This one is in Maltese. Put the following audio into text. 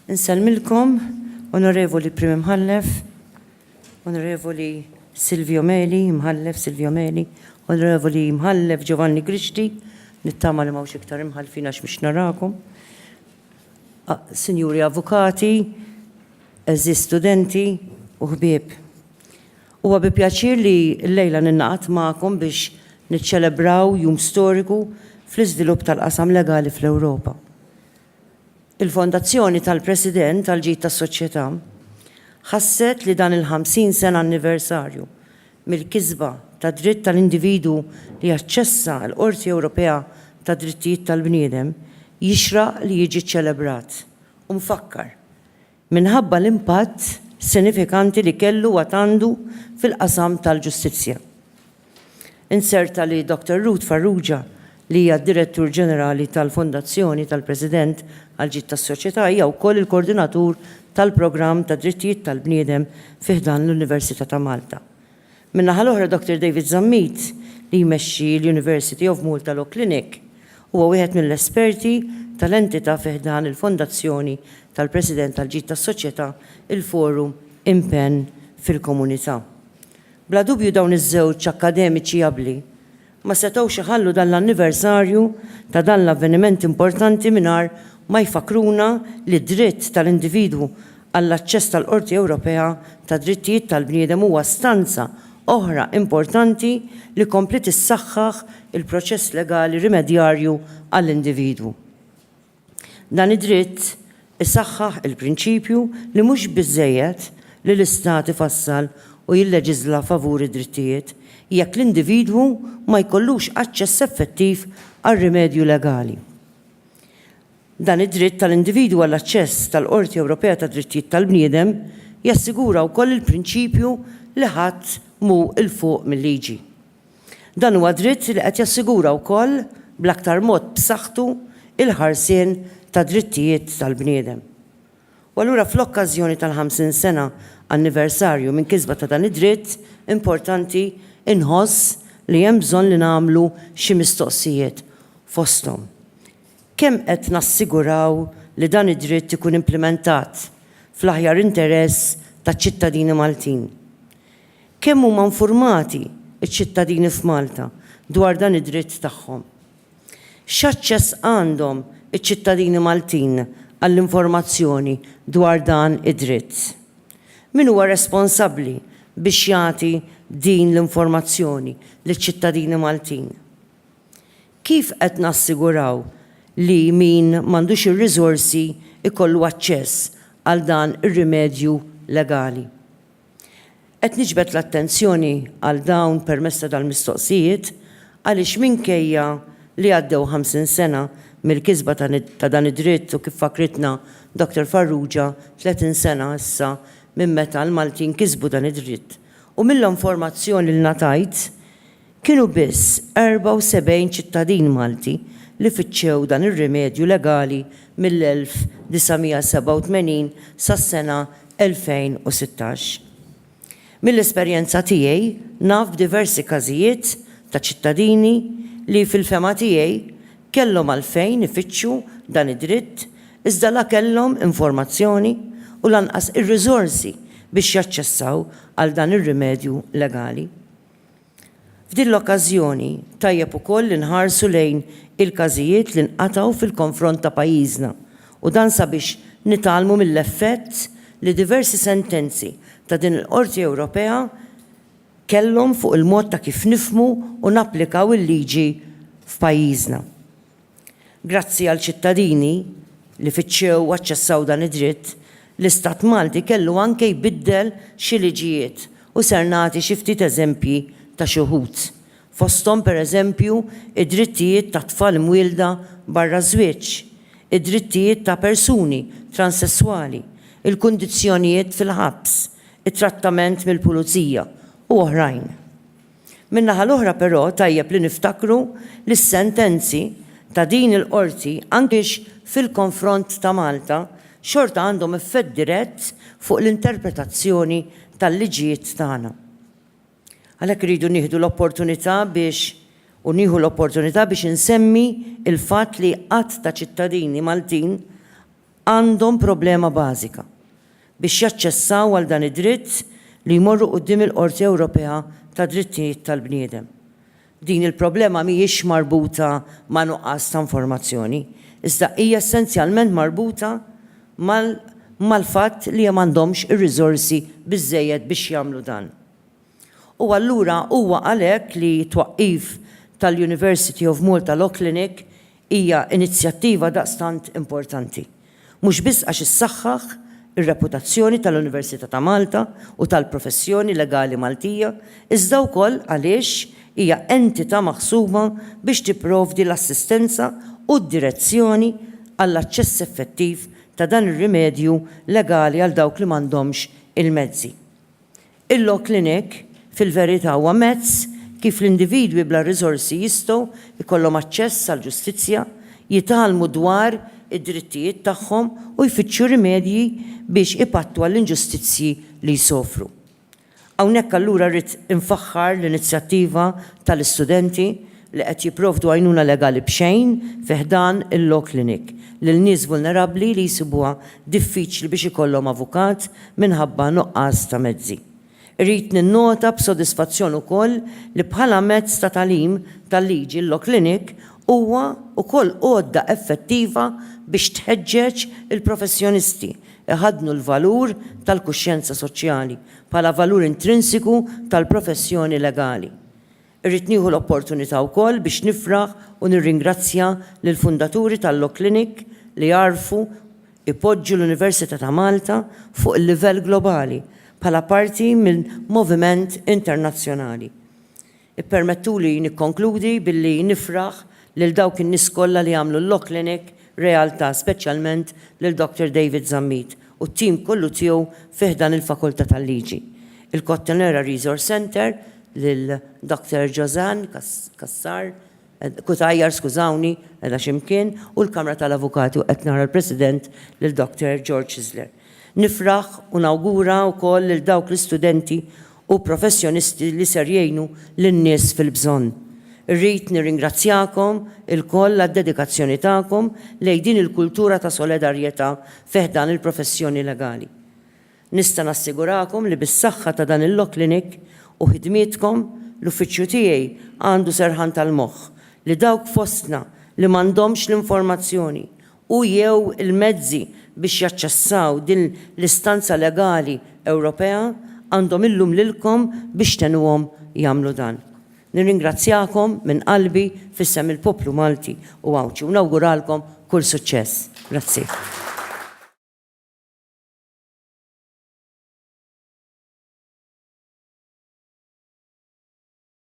Insellmilkom, Onorevoli Prim Imħallef, Onorevoli Silvio Meli, Imħallef Silvio Meli, Onorevoli Imħallef Giovanni Grixti, nittama li mawx iktar imħallfin għax biex narakom, Sinjuri Avukati, eżis studenti u ħbieb. Huwa bi pjaċir li l-lejla ninnaqat magħkom biex niċċelebraw jum storiku fl-iżvilupp tal-qasam legali fl-Ewropa. Il-Fondazzjoni tal-President tal-Ġid tas-Soċjetà ħasset li dan il-50 sena anniversarju mill-kisba tad-dritt tal-individwu li jaċċessa l-Qorti Ewropeja tad-Drittijiet tal-Bniedem jixraq li jiġi ċċelebrat u mfakkar minħabba l-impatt sinifikanti li kellu għatandu fil-qasam tal-ġustizzja. Inserta li Dr. Ruth Farrugia li hija Direttur Ġenerali tal-Fondazzjoni tal-President għal-Ġid tas-Soċjetà hija wkoll il-Koordinatur tal-Programm tad-Drittijiet tal-Bniedem fih dan l-Università ta' Malta. Min-naħa l-oħra Dr. David Zammit li jmexxi l-University of Malta Law Clinic huwa wieħed mill-esperti tal-entità fih dan il-Fondazzjoni tal-President tal-Ġid tas-Soċjetà il-Forum Impenn fil-Komunità. Bla dubju dawn iż-żewġ akademiċi jabbli ma setgħux iħallu dan l-anniversarju ta' dan l-avveniment importanti mingħajr ma jfakruna li d-dritt tal-individwu għall-aċċess tal-Qorti Ewropea tad-Drittijiet tal-Bniedem huwa stanza oħra importanti li komplet issaħħaħ il-proċess legali rimedjarju għall-individwu. Dan id-dritt isaħħaħ il-prinċipju li mhux biżżejjed li l-Istat ifassal u jilleġisla favur id-drittijiet jekk l-individwu ma jkollux aċċess effettiv għal-rimedju legali. Dan id-dritt tal-individwu għall-aċċess tal-Qorti Ewropea tad-Drittijiet tal-Bniedem jassigura wkoll il-prinċipju li ħadd mu il-fuq mill-liġi. Dan huwa dritt li qed jassigura wkoll bl-aktar mod b'saħħtu il-ħarsien tad-drittijiet tal-bniedem. U allura fl-okkażjoni tal-50 sena anniversarju minn kisba ta' dan id-dritt importanti inħoss li hemm bżonn li nagħmlu xi mistoqsijiet fosthom. Kemm qed nassiguraw li dan id-dritt ikun implementat fl-aħjar interess taċ-ċittadini Maltin? Kemm huma informati ċ-ċittadini f'Malta dwar dan id-dritt tagħhom? X'aċċess għandhom iċ-ċittadini Maltin għall-informazzjoni dwar dan id-dritt? Min huwa responsabbli biex jagħti din l-informazzjoni liċ-ċittadini Maltin? Kif qed nassiguraw li min m'għandux ir-riżorsi ikollu aċċess għal dan ir-rimedju legali? Qed niġbed l-attenzjoni għal dawn permezz ta' dal-mistoqsijiet għaliex minkejja li għaddew 50 sena mill-kisba ta' dan id-dritt u kif fakritna Dr. Farrugia 30 sena issa minn meta l-Maltin kisbu dan id-dritt. U mill-informazzjoni li ngħatajt kienu biss 74 ċittadin Malti li fittxew dan ir-rimedju legali mill-1987 sas-sena 2016. Mill-esperjenza tiegħi naf b'diversi każijiet ta' ċittadini li fil-fema tiegħi kellhom għalfejn ifittxu dan id-dritt iżda la kellhom informazzjoni u lanqas ir-riżorsi biex jaċċessaw għal dan ir-rimedju legali. F'din l-okkażjoni tajjeb ukoll li nħarsu lejn il-każijiet li nqatgħu fil-konfront ta' pajjiżna u dan sabiex nitalmu mill-effett li diversi sentenzi ta' din il-Qorti Ewropea kellhom fuq il-mod ta' kif nifhmu u napplikaw il-liġi f'pajjiżna. Grazzi għal ċittadini li fittxew u aċċessaw dan id-dritt, l-Istat Malti kellu anke jbiddel xi liġijiet u ser nagħti xi ftit eżempji ta' xi wħud. Fosthom pereżempju id-drittijiet ta' tfal imwielda barra żwieġ, id-drittijiet ta' persuni transessuali, il-kundizzjonijiet fil-ħabs, it-trattament mill-pulizija u oħrajn. Min-naħa l-oħra però tajjeb li niftakru li s-sentenzi ta' din il-qorti anke fil-konfront ta' Malta xorta għandhom effett dirett fuq l-interpretazzjoni tal-liġijiet tagħna. Għalhekk iridu nieħdu l-opportunità biex insemmi il-fatt li qatt ta' ċittadini Maltin għandhom problema bażika biex jaċċessaw għal dan id-dritt li jmorru quddiem il-Qorti Ewropea tad-Drittijiet tal-Bniedem. Din il-problema mhijiex marbuta ma' nuqqas ta' informazzjoni, iżda hija essenzjalment marbuta mal-fatt li m'għandhomx ir-riżorsi biżżejjed biex jagħmlu dan. U allura huwa għalhekk li twaqqif tal-University of Malta Law Clinic hija inizjattiva daqstant importanti. Mhux biss għax issaħħaħ ir-reputazzjoni tal-Università ta' Malta u tal-professjoni legali Maltija, iżda wkoll għaliex hija entità maħsuba biex tipprovdi l-assistenza u d-direzzjoni għall-aċċess effettiv ta' dan ir-rimedju legali għal dawk li m'għandhomx il-mezzi. Il-Law Clinic fil-verità huwa mezz kif l-individwi bla riżorsi jistgħu jkollhom aċċess għall ġustizzja, jitgħallmu dwar id-drittijiet tagħhom u jfittxu rimedji biex ipattu għall-inġustizzji li jsofru. Hawnhekk allura rrid infaħħar l-inizjattiva tal-istudenti li qed jipprovdu għajnuna legali b'xejn fih dan il-Law Clinic lil nies vulnerabbli li jsibuha diffiċli biex ikollhom avukat minħabba nuqqas ta' mezzi. Irrid ninnota b'sodisfazzjon ukoll li bħala mezz ta' tagħlim tal-liġi il-Law Clinic huwa wkoll għodda effettiva biex tħeġġeġ il-professjonisti iħadnu l-valur tal-kuxjenza soċjali bħala valur intrinsiku tal-professjoni legali. Irrid nieħu l-opportunità wkoll biex nifraħ u nirringrazzja lill-fundaturi tal-Law Clinic li jarfu ipoġġu l-Università ta' Malta fuq il-livell globali bħala parti mill-moviment internazzjonali. Ippermettuli nikkonkludi billi nifraħ lil dawk in-nies kollha li għamlu l-Law Clinic realtà, speċjalment lil Dr. David Zammit u t-tim kollu tiegħu fih dan il-Fakultà tal-Liġi. Il-Cottonera Resource Center lil Dr. Jozan Kassar, Kutajjar skużawni, edha ximkien, u l-Kamra tal-Avukati qed nara l-President lil Dr. George Isler. Nifraħ u nawgura wkoll lil dawk l-istudenti u professjonisti li ser jgħinu lin-nies fil-bżonn. Irrid nirringrazzjakom il-koll għad-dedikazzjoni tagħkom lejn din il-kultura ta' solidarjetà fih dan il-professjoni legali. Nista' nassigurakom li bis-saħħa ta' dan il-Law Clinic u ħidmietkom l-uffiċċju tiegħi għandu serħan tal-moħħ li dawk fostna li m'għandhomx l-informazzjoni u jew il-mezzi biex jaċċessaw din l-istanza legali Ewropea għandhom illum lilkom biex tenuhom jagħmlu dan. Nirringrazzjakom minn qalbi fissem il-poplu Malti u nawguralkom kull suċċess. Grazzi.